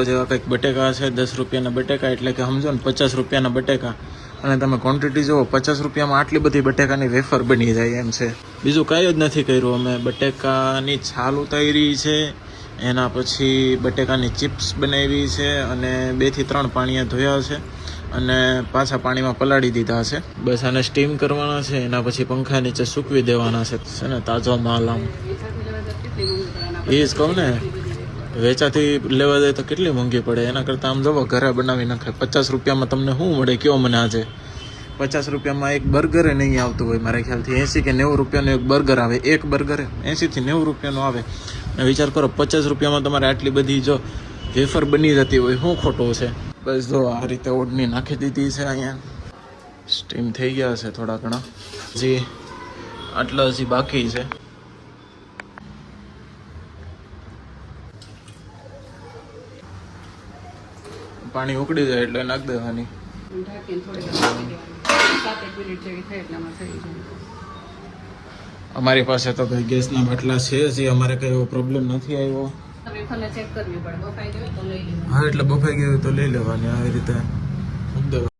જેવા કંઈક બટેકા છે, 10 રૂપિયાના બટેકા, એટલે કે સમજો ને 50 રૂપિયાના બટેકા. અને તમે ક્વોન્ટિટી જુઓ, 50 રૂપિયામાં આટલી બધી બટેકાની વેફર બની જાય એમ છે. બીજું કાંઈ જ નથી કર્યું અમે. બટેકાની છાલ ઉતારી છે, એના પછી બટેકાની ચિપ્સ બનાવી છે, અને 2 થી 3 પાણીએ ધોયા છે, અને પાછા પાણીમાં પલાળી દીધા છે. બસ આને સ્ટીમ કરવાના છે, એના પછી પંખા નીચે સૂકવી દેવાના છે ને તાજો માલ. આમ એ જ કહું ને, વેચાથી લેવા જાય તો કેટલી મોંઘી પડે. એના કરતાં આમ જવો ઘરે બનાવી નાખાય. 50 રૂપિયામાં તમને શું મળે કયો મને આજે? 50 રૂપિયામાં એક બર્ગરે નહીં આવતું હોય મારા ખ્યાલથી. 80 કે 90 રૂપિયાનું એક બર્ગર આવે. એક બર્ગરે 80 થી 90 રૂપિયાનું આવે. અને વિચાર કરો, 50 રૂપિયામાં તમારે આટલી બધી જો વેફર બની જતી હોય, શું ખોટું છે? બસ જો આ રીતે ઓઢની નાખી દીધી છે. અહીંયા સ્ટીમ થઈ ગયા છે થોડા ઘણા, હજી આટલા હજી બાકી છે. પાણી ઉકળી જાય એટલે નાખી દેવાની. અમારી પાસે તો કઈ ગેસના બાટલા છે જ, અમારે કઈ એવો પ્રોબ્લેમ નથી આવ્યો. હા, એટલે બફાઈ ગયું તો લઈ લેવાની આવી રીતે.